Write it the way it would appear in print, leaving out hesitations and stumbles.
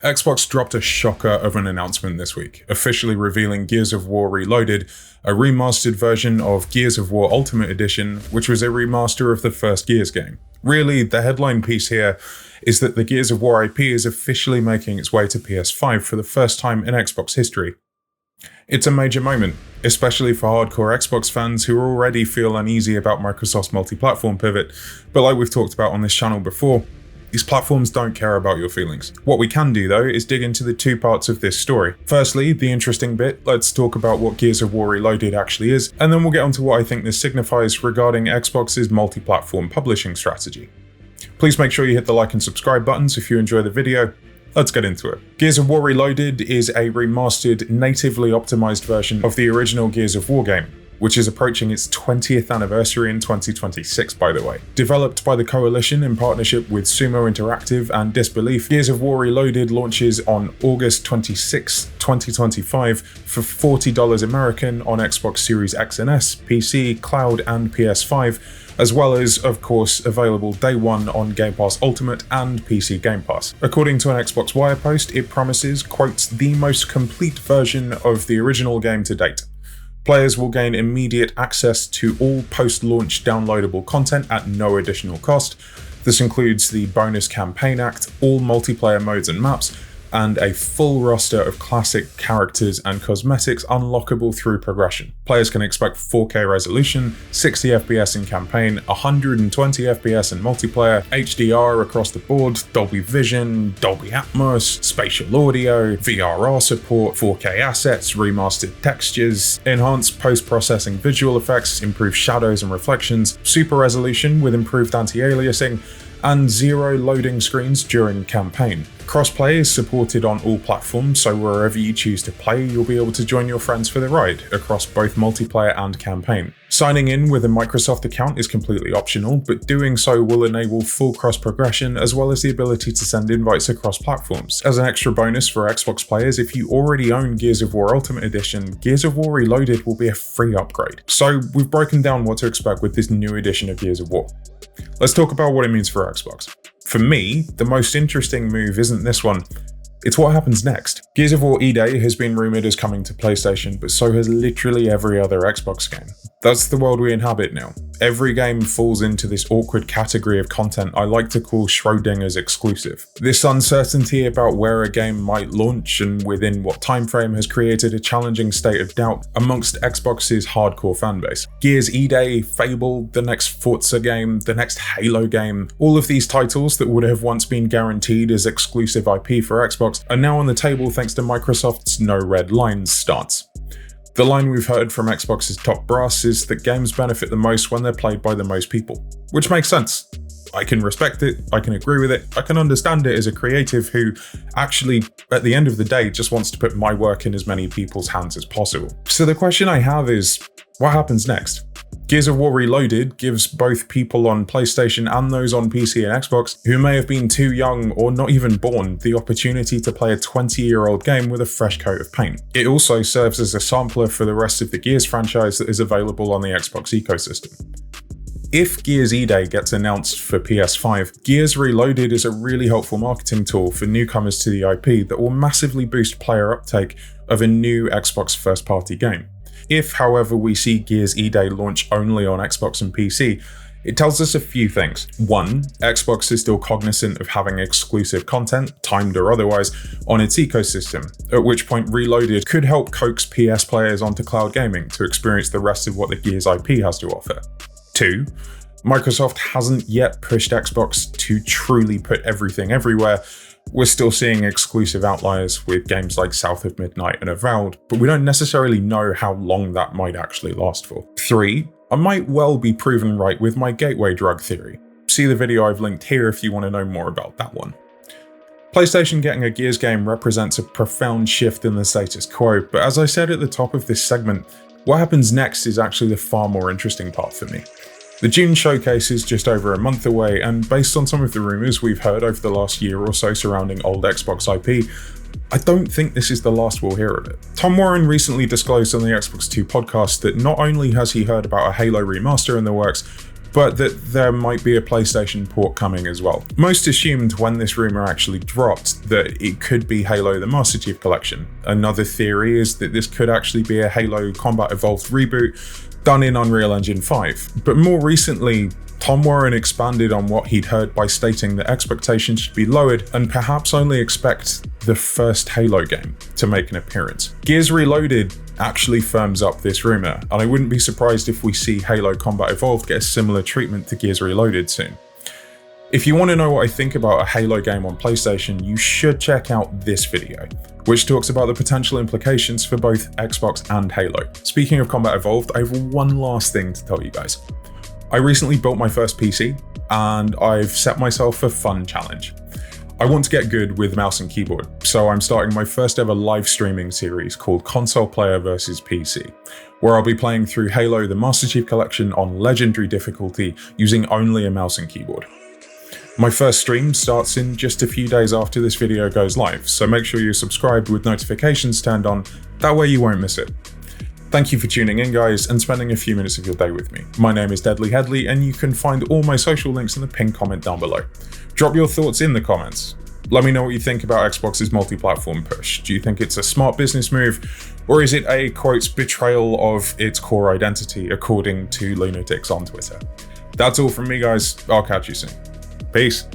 Xbox dropped a shocker of an announcement this week, officially revealing Gears of War Reloaded, a remastered version of Gears of War Ultimate Edition, which was a remaster of the first Gears game. Really, the headline piece here is that the Gears of War IP is officially making its way to PS5 for the first time in Xbox history. It's a major moment, especially for hardcore Xbox fans who already feel uneasy about Microsoft's multi-platform pivot, but like we've talked about on this channel before, these platforms don't care about your feelings. What we can do though is dig into the two parts of this story. Firstly, the interesting bit, let's talk about what Gears of War Reloaded actually is, and then we'll get onto what I think this signifies regarding Xbox's multi-platform publishing strategy. Please make sure you hit the like and subscribe buttons if you enjoy the video. Let's get into it. Gears of War Reloaded is a remastered, natively optimized version of the original Gears of War game, which is approaching its 20th anniversary in 2026, by the way. Developed by the Coalition in partnership with Sumo Interactive and Disbelief, Gears of War Reloaded launches on August 26, 2025 for $40 American on Xbox Series X and S, PC, Cloud and PS5, as well as, of course, available day one on Game Pass Ultimate and PC Game Pass. According to an Xbox Wire post, it promises, quotes, the most complete version of the original game to date. Players will gain immediate access to all post-launch downloadable content at no additional cost. This includes the bonus campaign act, all multiplayer modes and maps, and a full roster of classic characters and cosmetics unlockable through progression. Players can expect 4K resolution, 60 FPS in campaign, 120 FPS in multiplayer, HDR across the board, Dolby Vision, Dolby Atmos, spatial audio, VRR support, 4K assets, remastered textures, enhanced post-processing visual effects, improved shadows and reflections, super resolution with improved anti-aliasing, and zero loading screens during campaign. Crossplay is supported on all platforms, so wherever you choose to play, you'll be able to join your friends for the ride across both multiplayer and campaign. Signing in with a Microsoft account is completely optional, but doing so will enable full cross-progression as well as the ability to send invites across platforms. As an extra bonus for Xbox players, if you already own Gears of War Ultimate Edition, Gears of War Reloaded will be a free upgrade. So we've broken down what to expect with this new edition of Gears of War. Let's talk about what it means for Xbox. For me, the most interesting move isn't this one, it's what happens next. Gears of War E-Day has been rumoured as coming to PlayStation, but so has literally every other Xbox game. That's the world we inhabit now. Every game falls into this awkward category of content I like to call Schrodinger's exclusive. This uncertainty about where a game might launch and within what timeframe has created a challenging state of doubt amongst Xbox's hardcore fanbase. Gears E-Day, Fable, the next Forza game, the next Halo game, all of these titles that would have once been guaranteed as exclusive IP for Xbox are now on the table thanks to Microsoft's no red lines stance. The line we've heard from Xbox's top brass is that games benefit the most when they're played by the most people, which makes sense. I can respect it, I can agree with it, I can understand it as a creative who actually, at the end of the day, just wants to put my work in as many people's hands as possible. So the question I have is, what happens next? Gears of War Reloaded gives both people on PlayStation and those on PC and Xbox who may have been too young or not even born the opportunity to play a 20-year-old game with a fresh coat of paint. It also serves as a sampler for the rest of the Gears franchise that is available on the Xbox ecosystem. If Gears E-Day gets announced for PS5, Gears Reloaded is a really helpful marketing tool for newcomers to the IP that will massively boost player uptake of a new Xbox first-party game. If, however, we see Gears E-Day launch only on Xbox and PC, it tells us a few things. One, Xbox is still cognizant of having exclusive content, timed or otherwise, on its ecosystem, at which point Reloaded could help coax PS players onto cloud gaming to experience the rest of what the Gears IP has to offer. Two, Microsoft hasn't yet pushed Xbox to truly put everything everywhere. We're still seeing exclusive outliers with games like South of Midnight and Avowed, but we don't necessarily know how long that might actually last for. 3, I might well be proven right with my gateway drug theory. See the video I've linked here if you want to know more about that one. PlayStation getting a Gears game represents a profound shift in the status quo, but as I said at the top of this segment, what happens next is actually the far more interesting part for me. The June showcase is just over a month away, and based on some of the rumours we've heard over the last year or so surrounding old Xbox IP, I don't think this is the last we'll hear of it. Tom Warren recently disclosed on the Xbox 2 podcast that not only has he heard about a Halo remaster in the works, but that there might be a PlayStation port coming as well. Most assumed when this rumor actually dropped that it could be Halo the Master Chief Collection. Another theory is that this could actually be a Halo Combat Evolved reboot done in Unreal Engine 5. But more recently, Tom Warren expanded on what he'd heard by stating that expectations should be lowered and perhaps only expect the first Halo game to make an appearance. Gears Reloaded actually firms up this rumor, and I wouldn't be surprised if we see Halo Combat Evolved get a similar treatment to Gears Reloaded soon. If you want to know what I think about a Halo game on PlayStation, you should check out this video, which talks about the potential implications for both Xbox and Halo. Speaking of Combat Evolved, I have one last thing to tell you guys. I recently built my first PC, and I've set myself a fun challenge. I want to get good with mouse and keyboard, so I'm starting my first ever live streaming series called Console Player vs PC, where I'll be playing through Halo the Master Chief Collection on Legendary difficulty using only a mouse and keyboard. My first stream starts in just a few days after this video goes live, so make sure you're subscribed with notifications turned on, that way you won't miss it. Thank you for tuning in, guys, and spending a few minutes of your day with me. My name is Deadly Headley, and you can find all my social links in the pinned comment down below. Drop your thoughts in the comments. Let me know what you think about Xbox's multi-platform push. Do you think it's a smart business move, or is it a, quote, betrayal of its core identity, according to lunatics on Twitter? That's all from me, guys. I'll catch you soon. Peace.